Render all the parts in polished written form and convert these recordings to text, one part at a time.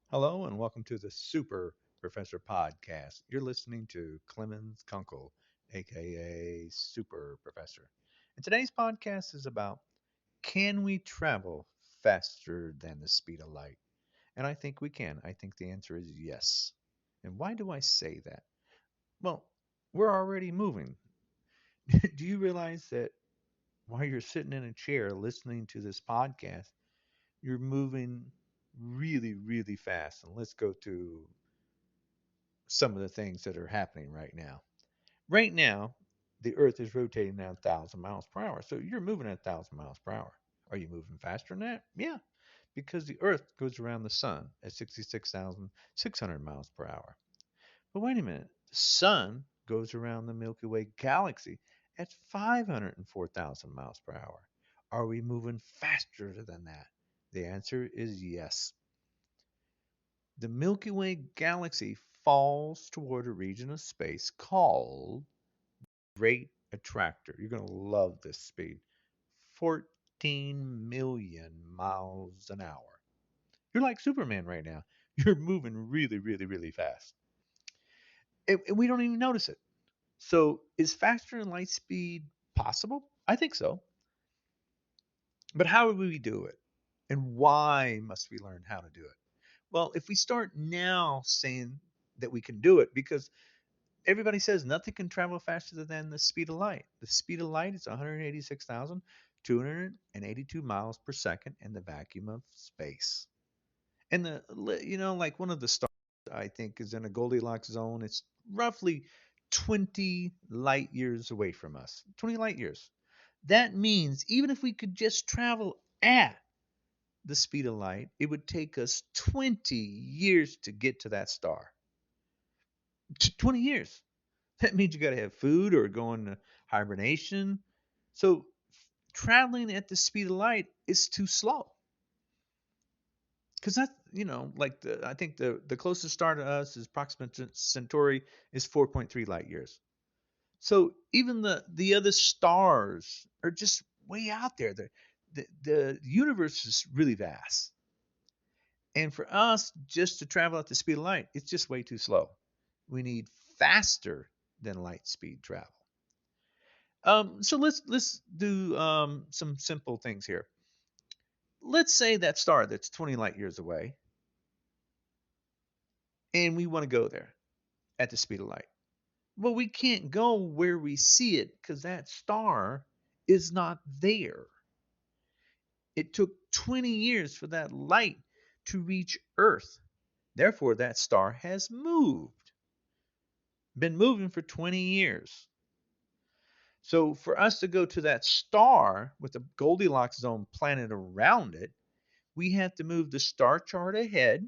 Hello and welcome to the Super Professor Podcast. You're listening to Clemens Kunkel, aka Super Professor. And today's podcast is about can we travel faster than the speed of light? And I think we can. I think the answer is yes. And why do I say that? Well, we're already moving. Do you realize that while you're sitting in a chair listening to this podcast, you're moving really, really fast? And let's go to some of the things that are happening right now. Right now, the Earth is rotating at 1,000 miles per hour. So you're moving at 1,000 miles per hour. Are you moving faster than that? Yeah, because the Earth goes around the sun at 66,600 miles per hour. But wait a minute, the sun goes around the Milky Way galaxy at 504,000 miles per hour. Are we moving faster than that? The answer is yes. The Milky Way galaxy falls toward a region of space called Great Attractor. You're going to love this speed. 14 million miles an hour. You're like Superman right now. You're moving really, really, really fast. And we don't even notice it. So, is faster than light speed possible? I think so. But how would we do it? And why must we learn how to do it? Well, if we start now saying that we can do it, because everybody says nothing can travel faster than the speed of light. The speed of light is 186,282 miles per second in the vacuum of space. And like one of the stars, I think, is in a Goldilocks zone. It's roughly 20 light years away from us. 20 light years. That means even if we could just travel at the speed of light, it would take us 20 years to get to that star. 20 years. That means you got to have food or go into hibernation. So traveling at the speed of light is too slow. Because that's, like I think the closest star to us is Proxima Centauri is 4.3 light years. So even the other stars are just way out there. The universe is really vast. And for us just to travel at the speed of light, it's just way too slow. We need faster than light speed travel. So let's do some simple things here. Let's say that star that's 20 light years away, and we want to go there at the speed of light. Well, we can't go where we see it because that star is not there. It took 20 years for that light to reach Earth. Therefore, that star has moved, been moving for 20 years. So, for us to go to that star with the Goldilocks zone planet around it, we have to move the star chart ahead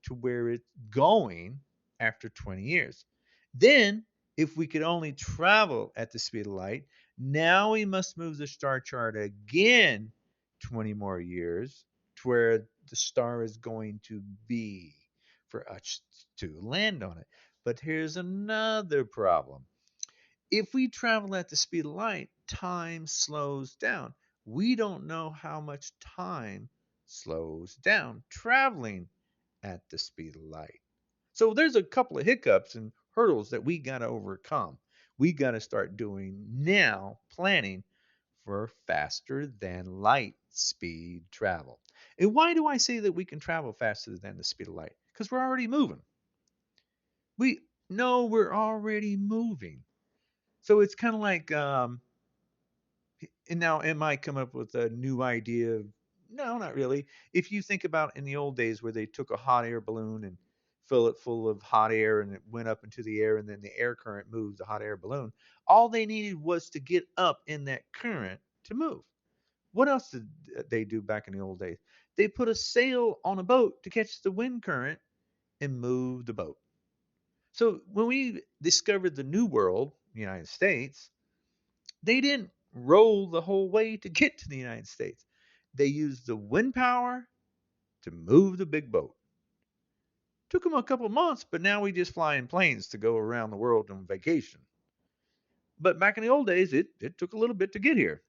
to where it's going after 20 years. Then, if we could only travel at the speed of light, now we must move the star chart again 20 more years to where the star is going to be for us to land on it. But here's another problem. If we travel at the speed of light, time slows down. We don't know how much time slows down traveling at the speed of light. So there's a couple of hiccups and hurdles that we got to overcome. We got to start doing now planning for faster than light speed travel. And why do I say that we can travel faster than the speed of light? Because we're already moving. We know we're already moving. So it's kind of like, and now am I come up with a new idea? No, not really. If you think about in the old days where they took a hot air balloon and fill it full of hot air and it went up into the air and then the air current moved the hot air balloon, all they needed was to get up in that current to move. What else did they do back in the old days? They put a sail on a boat to catch the wind current and move the boat. So when we discovered the New World, the United States, they didn't roll the whole way to get to the United States. They used the wind power to move the big boat. Took them a couple months, but now we just fly in planes to go around the world on vacation. But back in the old days, it took a little bit to get here.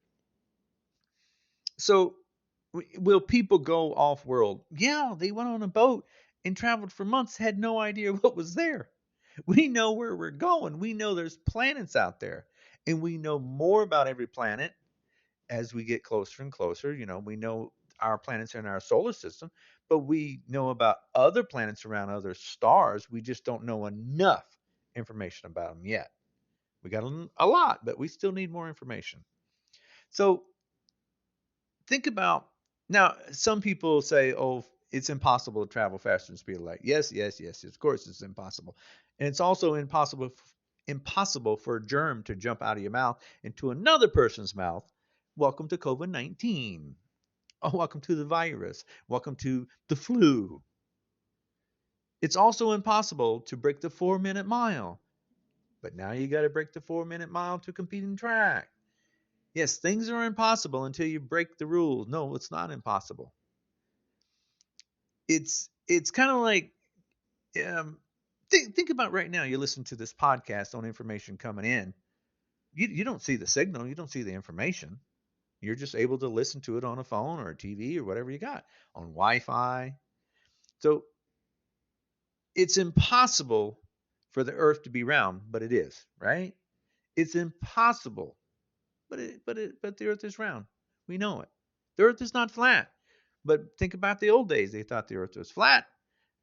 So will people go off world? Yeah, they went on a boat and traveled for months, had no idea what was there. We know where we're going. We know there's planets out there, and we know more about every planet as we get closer and closer. We know our planets are in our solar system, but we know about other planets around other stars. We just don't know enough information about them yet. We got a lot, but we still need more information. So think about now. Some people say, "Oh, it's impossible to travel faster than the speed of light." Yes, yes, yes. Of course, it's impossible, and it's also impossible for a germ to jump out of your mouth into another person's mouth. Welcome to COVID-19. Oh, welcome to the virus. Welcome to the flu. It's also impossible to break the 4-minute mile. But now you got to break the 4-minute mile to compete in track. Yes, things are impossible until you break the rules. No, it's not impossible. It's kind of like um, think about right now. You listen to this podcast on information coming in. You don't see the signal. You don't see the information. You're just able to listen to it on a phone or a TV or whatever you got on Wi-Fi. So it's impossible for the Earth to be round, but it is, right? It's impossible, but the Earth is round. We know it. The Earth is not flat. But think about the old days. They thought the Earth was flat.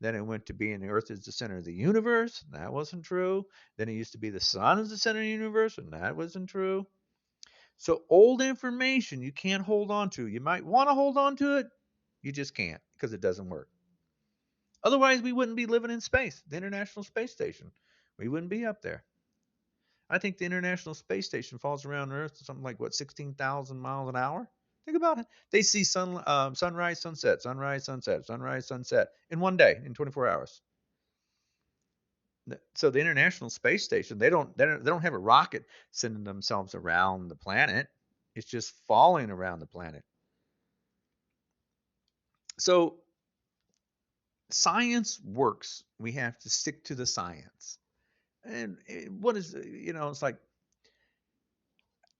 Then it went to being the Earth is the center of the universe. That wasn't true. Then it used to be the sun is the center of the universe, and that wasn't true. So old information you can't hold on to. You might want to hold on to it. You just can't because it doesn't work. Otherwise, we wouldn't be living in space, the International Space Station. We wouldn't be up there. I think the International Space Station falls around Earth something like what 16,000 miles an hour. Think about it. They see sunrise, sunset, sunrise, sunset, sunrise, sunset in one day in 24 hours. So the International Space Station, they don't have a rocket sending themselves around the planet. It's just falling around the planet. So science works. We have to stick to the science. And what is it's like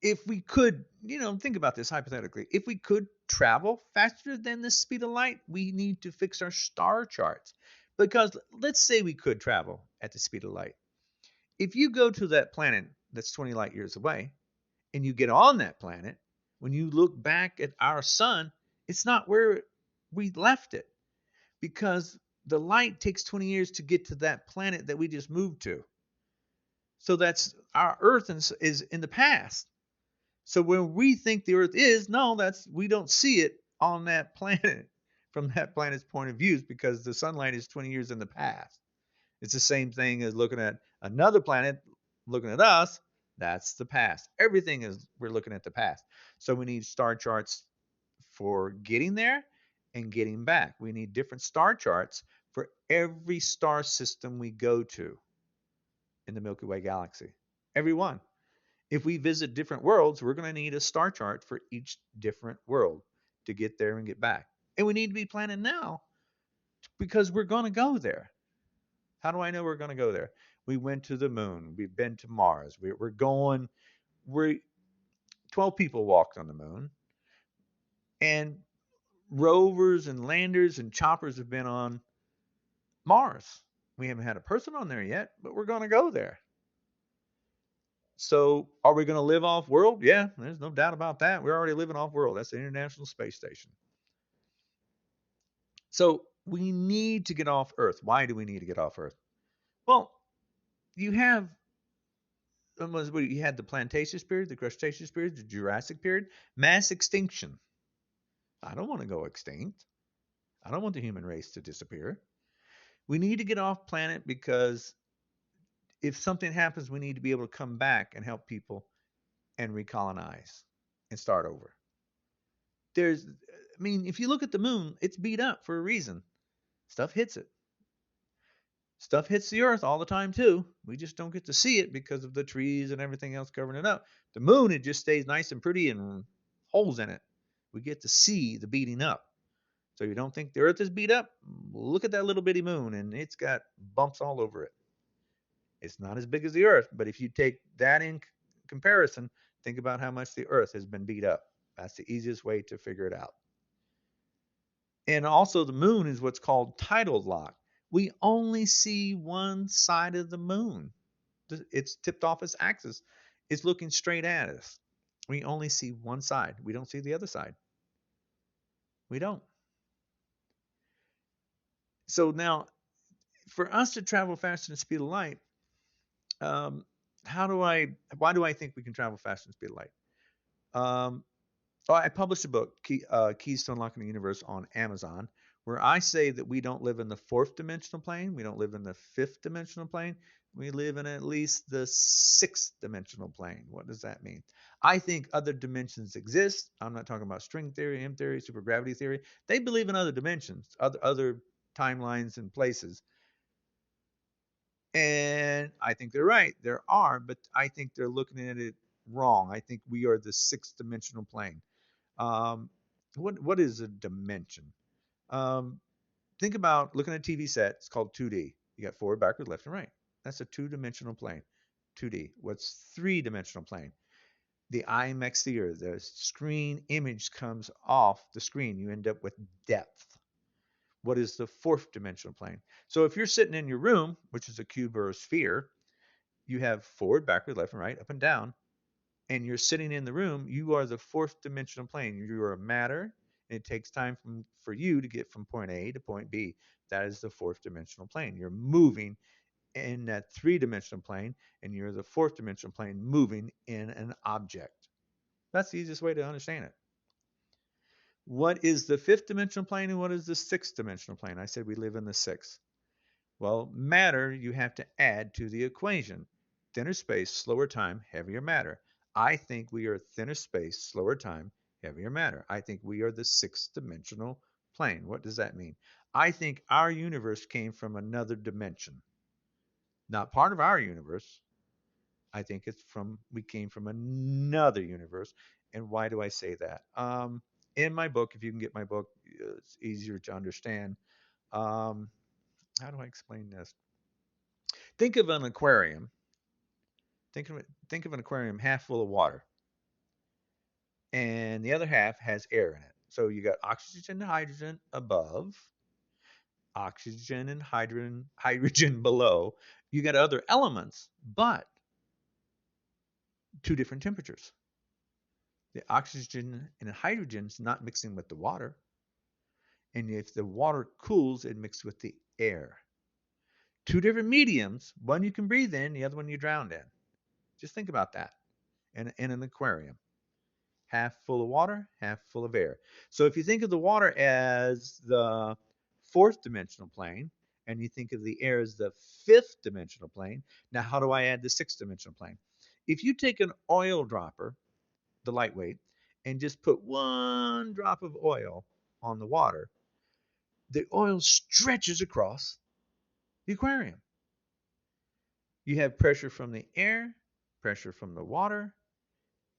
if we could, think about this hypothetically. If we could travel faster than the speed of light, we need to fix our star charts. Because let's say we could travel at the speed of light. If you go to that planet that's 20 light years away and you get on that planet, when you look back at our sun, it's not where we left it because the light takes 20 years to get to that planet that we just moved to. So that's our Earth is in the past. So when we think the Earth is, no, that's we don't see it on that planet from that planet's point of view because the sunlight is 20 years in the past. It's the same thing as looking at another planet, looking at us. That's the past. Everything is we're looking at the past. So we need star charts for getting there and getting back. We need different star charts for every star system we go to in the Milky Way galaxy. Every one. If we visit different worlds, we're going to need a star chart for each different world to get there and get back. And we need to be planning now because we're going to go there. How do I know we're going to go there? We went to the moon. We've been to Mars. We're going. We're 12 people walked on the moon, and rovers and landers and choppers have been on Mars. We haven't had a person on there yet, but we're going to go there. So, are we going to live off world? Yeah, there's no doubt about that. We're already living off world. That's the International Space Station. So, we need to get off Earth. Why do we need to get off Earth? Well, you have you had the Plantaceous period, the Cretaceous period, the Jurassic period, mass extinction. I don't want to go extinct. I don't want the human race to disappear. We need to get off planet because if something happens, we need to be able to come back and help people and recolonize and start over. If you look at the moon, it's beat up for a reason. Stuff hits it. Stuff hits the earth all the time too. We just don't get to see it because of the trees and everything else covering it up. The moon, it just stays nice and pretty and holes in it. We get to see the beating up. So you don't think the earth is beat up? Look at that little bitty moon and it's got bumps all over it. It's not as big as the earth, but if you take that in comparison, think about how much the earth has been beat up. That's the easiest way to figure it out. And also the moon is what's called tidal lock. We only see one side of the moon. It's tipped off its axis. It's looking straight at us. We only see one side. We don't see the other side. We don't. So now, for us to travel faster than the speed of light, um, why do I think we can travel faster than the speed of light? Um, Oh, I published a book, Keys to Unlocking the Universe, on Amazon, where I say that we don't live in the fourth dimensional plane. We don't live in the fifth dimensional plane. We live in at least the sixth dimensional plane. What does that mean? I think other dimensions exist. I'm not talking about string theory, M theory, supergravity theory. They believe in other dimensions, other timelines and places. And I think they're right. There are, but I think they're looking at it wrong. I think we are the sixth dimensional plane. Um, what is a dimension? Um, think about looking at a TV set. It's called 2D. You got forward, backward, left, and right. That's a two-dimensional plane. 2D. What's three-dimensional plane? The IMAX theater. The screen image comes off the screen. You end up with depth. What is the fourth dimensional plane? So if you're sitting in your room, which is a cube or a sphere, you have forward, backward, left, and right, up and down, and you're sitting in the room, you are the fourth dimensional plane. You are matter, and it takes time for you to get from point A to point B. That is the fourth dimensional plane. You're moving in that three-dimensional plane, and you're the fourth dimensional plane moving in an object. That's the easiest way to understand it. What is the fifth dimensional plane and what is the sixth dimensional plane? I said we live in the sixth. Well, matter you have to add to the equation. Thinner space, slower time, heavier matter. I think we are thinner space, slower time, heavier matter. I think we are the sixth dimensional plane. What does that mean? I think our universe came from another dimension. Not part of our universe. I think we came from another universe. And why do I say that? In my book, if you can get my book, it's easier to understand. Um, how do I explain this? Think of an aquarium. Think of an aquarium half full of water, and the other half has air in it. So you got oxygen and hydrogen above, oxygen and hydrogen below. You got other elements, but two different temperatures. The oxygen and hydrogen is not mixing with the water, and if the water cools, it mixes with the air. Two different mediums. One you can breathe in, the other one you drown in. Just think about that in an aquarium. Half full of water, half full of air. So if you think of the water as the fourth dimensional plane, and you think of the air as the fifth dimensional plane, now how do I add the sixth dimensional plane? If you take an oil dropper, the lightweight, and just put one drop of oil on the water, the oil stretches across the aquarium. You have pressure from the air, pressure from the water,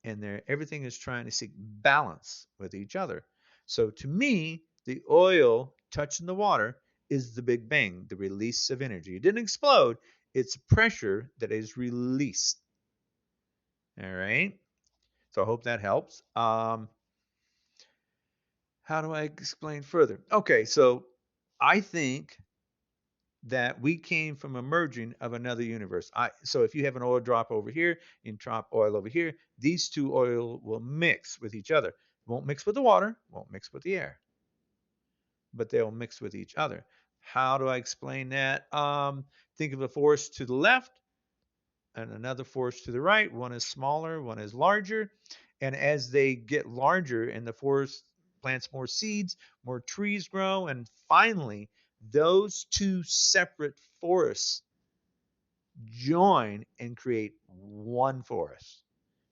and everything is trying to seek balance with each other. So to me, the oil touching the water is the Big Bang, the release of energy. It didn't explode, it's pressure that is released. All right. So I hope that helps. How do I explain further? Okay, so I think that we came from a merging of another universe. So if you have an oil drop over here and drop oil over here, these two oil will mix with each other. Won't mix with the water, won't mix with the air, but they'll mix with each other. How do I explain that? Think of a force to the left and another force to the right. One is smaller, one is larger. And as they get larger and the force plants more seeds, more trees grow, and finally, those two separate forests join and create one forest.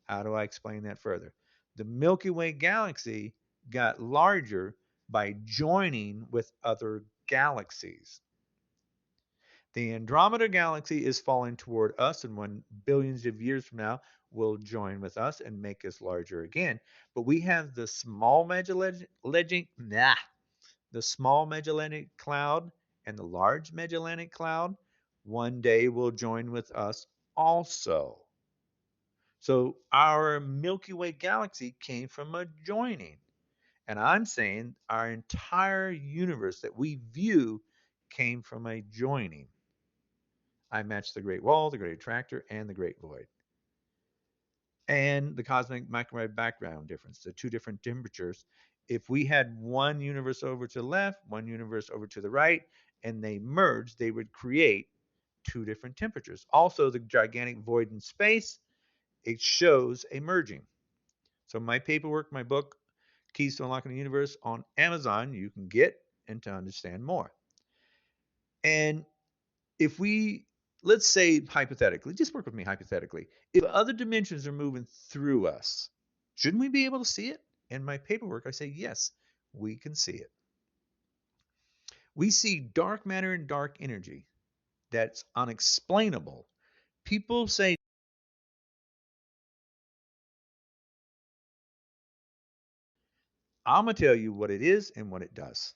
How do I explain that further? The Milky Way galaxy got larger by joining with other galaxies. The Andromeda galaxy is falling toward us, and when billions of years from now, will join with us and make us larger again. But we have the small Magellanic Cloud and the large Magellanic Cloud one day will join with us also. So our Milky Way galaxy came from a joining. And I'm saying our entire universe that we view came from a joining. I matched the great wall, the great attractor, and the great void. And the cosmic microwave background difference, the two different temperatures. If we had one universe over to the left, one universe over to the right, and they merged, they would create two different temperatures. Also, the gigantic void in space, it shows a merging. So my paperwork, my book, Keys to Unlocking the Universe on Amazon, you can get and to understand more. And if we, let's say hypothetically, just work with me hypothetically, if other dimensions are moving through us, shouldn't we be able to see it? In my paperwork, I say, yes, we can see it. We see dark matter and dark energy that's unexplainable. People say, I'm going to tell you what it is and what it does.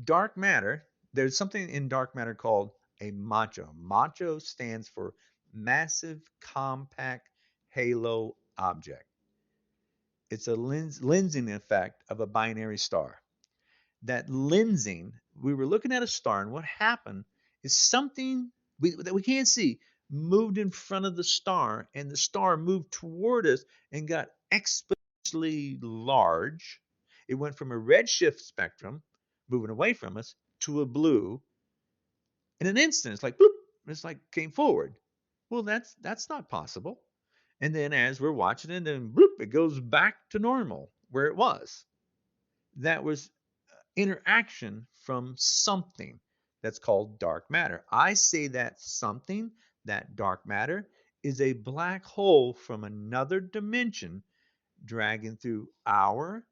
Dark matter, there's something in dark matter called a macho. Macho stands for massive compact halo object. It's a lensing effect of a binary star. That lensing, we were looking at a star, and what happened is something that we can't see moved in front of the star, and the star moved toward us and got exponentially large. It went from a redshift spectrum, moving away from us, to a blue in an instant. It's like bloop, it's like came forward. Well, that's not possible. And then as we're watching it, then bloop, it goes back to normal where it was. That was interaction from something that's called dark matter. I say that something, that dark matter, is a black hole from another dimension dragging through our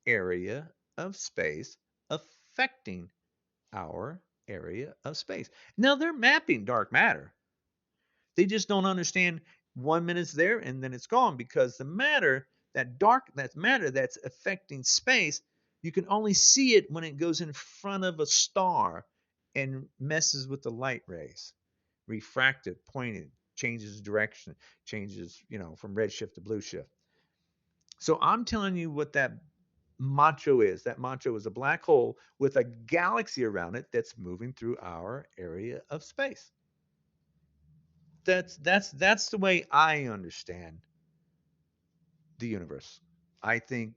area of space, affecting our area of space. Now they're mapping dark matter. They just don't understand 1 minute's there and then it's gone because the matter, that matter that's affecting space, you can only see it when it goes in front of a star and messes with the light rays. Refracted, pointed, changes direction, changes, from red shift to blue shift. So I'm telling you what that macho is. That macho is a black hole with a galaxy around it that's moving through our area of space. That's the way I understand the universe. I think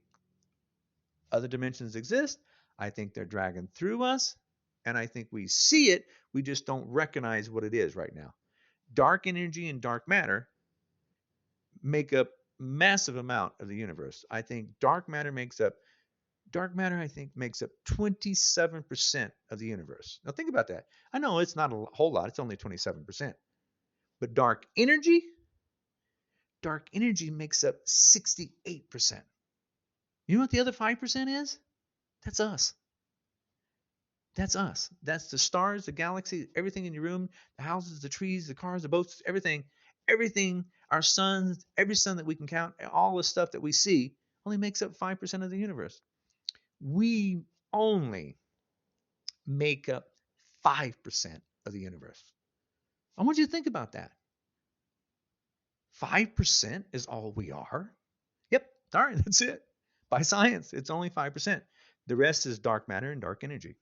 other dimensions exist. I think they're dragging through us, and I think we see it. We just don't recognize what it is right now. Dark energy and dark matter make up massive amount of the universe. I think dark matter I think makes up 27% of the universe. Now think about that. I know it's not a whole lot. It's only 27%. But dark energy makes up 68%. You know what the other 5% is? That's us. That's us. That's the stars, the galaxy, everything in your room, the houses, the trees, the cars, the boats, everything. Everything, our suns, every sun that we can count, all the stuff that we see only makes up 5% of the universe. We only make up 5% of the universe. I want you to think about that. 5% is all we are. Yep, sorry, that's it. By science, it's only 5%. The rest is dark matter and dark energy.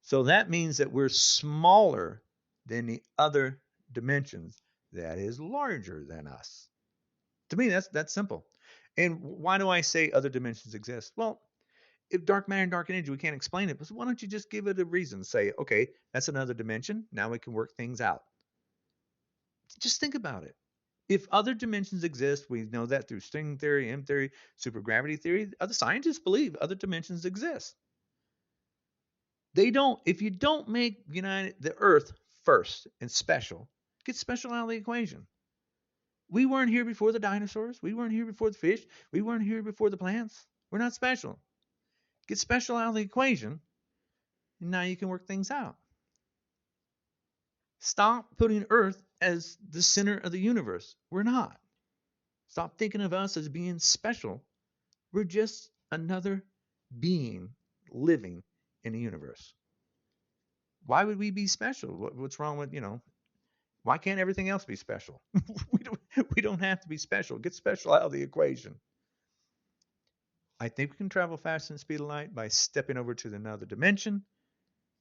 So that means that we're smaller than the other dimensions that is larger than us. To me, that's simple. And why do I say other dimensions exist? Well, if dark matter and dark energy, we can't explain it, but why don't you just give it a reason? Say, okay, that's another dimension. Now we can work things out. Just think about it. If other dimensions exist, we know that through string theory, M theory, supergravity theory, other scientists believe other dimensions exist. They don't, if you don't make the Earth first and special, get special out of the equation. We weren't here before the dinosaurs. We weren't here before the fish. We weren't here before the plants. We're not special. Get special out of the equation, and now you can work things out. Stop putting Earth as the center of the universe. We're not. Stop thinking of us as being special. We're just another being living in the universe. Why would we be special? What's wrong with, why can't everything else be special? we don't have to be special. Get special out of the equation. I think we can travel faster than the speed of light by stepping over to another dimension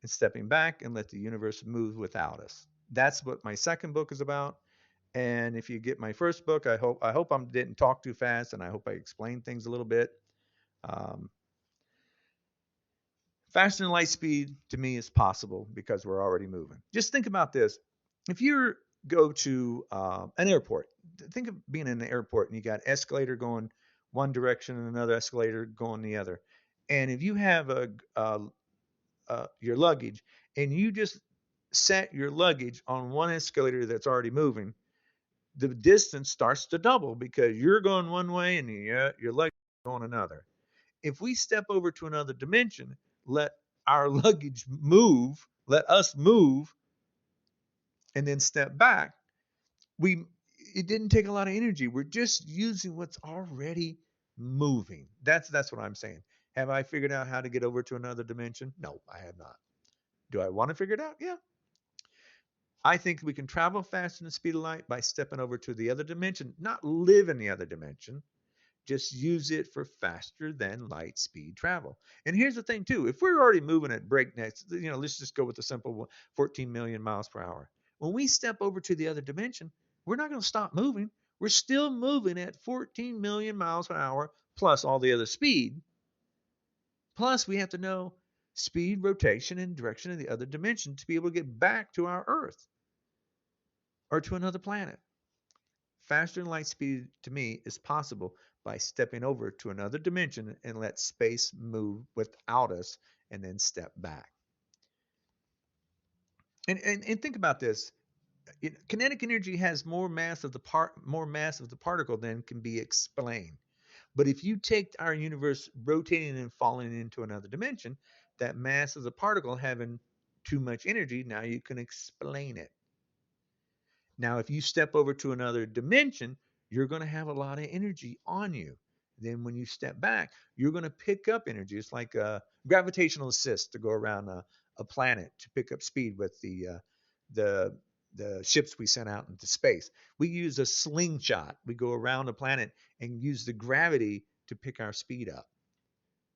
and stepping back and let the universe move without us. That's what my second book is about. And if you get my first book, I hope I didn't talk too fast, and I hope I explained things a little bit. Um, Faster than light speed to me is possible because we're already moving. Just think about this: if you go to an airport, think of being in an airport and you got escalator going one direction and another escalator going the other, and if you have your luggage and you just set your luggage on one escalator that's already moving, the distance starts to double because you're going one way and your luggage is going another. If we step over to another dimension, let our luggage move, let us move, and then step back, we it didn't take a lot of energy. We're just using what's already moving. That's what I'm saying. Have I figured out how to get over to another dimension? No, I have not. Do I want to figure it out? Yeah. I think we can travel faster than the speed of light by stepping over to the other dimension, not live in the other dimension, just use it for faster than light speed travel. And here's the thing too, if we're already moving at breakneck, let's just go with the simple 14 million miles per hour. When we step over to the other dimension, we're not going to stop moving. We're still moving at 14 million miles per hour plus all the other speed. Plus we have to know speed, rotation, and direction of the other dimension to be able to get back to our Earth or to another planet. Faster than light speed to me is possible by stepping over to another dimension and let space move without us and then step back. And think about this. Kinetic energy has more mass of the particle than can be explained. But if you take our universe rotating and falling into another dimension, that mass of the particle having too much energy, now you can explain it. Now, if you step over to another dimension, you're going to have a lot of energy on you. Then, when you step back, you're going to pick up energy. It's like a gravitational assist to go around a planet to pick up speed with the the ships we sent out into space. We use a slingshot. We go around the planet and use the gravity to pick our speed up.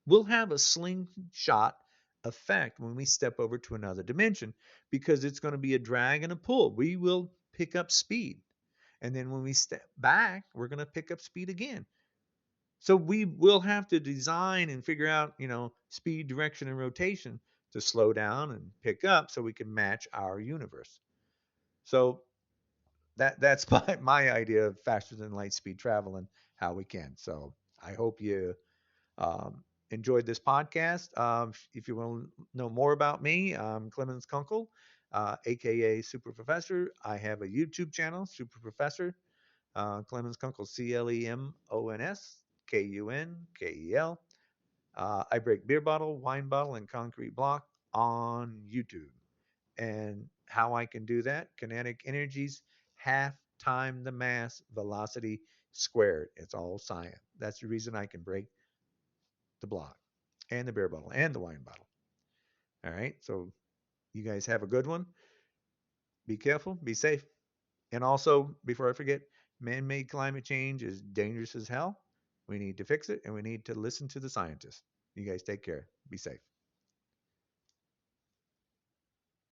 We'll have a slingshot effect when we step over to another dimension because it's going to be a drag and a pull. We will pick up speed. And then when we step back, we're going to pick up speed again. So we will have to design and figure out, speed, direction, and rotation to slow down and pick up so we can match our universe. So that's my idea of faster than light speed travel and how we can. So I hope you enjoyed this podcast. If you want to know more about me, I'm Clemens Kunkel, aka Super Professor. I have a YouTube channel, Super Professor. Clemens Kunkel, CLEMONS KUNKEL. I break beer bottle, wine bottle, and concrete block on YouTube. And how I can do that? Kinetic energies, half time the mass velocity squared. It's all science. That's the reason I can break the block and the beer bottle and the wine bottle. All right. So you guys have a good one. Be careful, be safe. And also, before I forget, man made climate change is dangerous as hell. We need to fix it and we need to listen to the scientists. You guys take care. Be safe.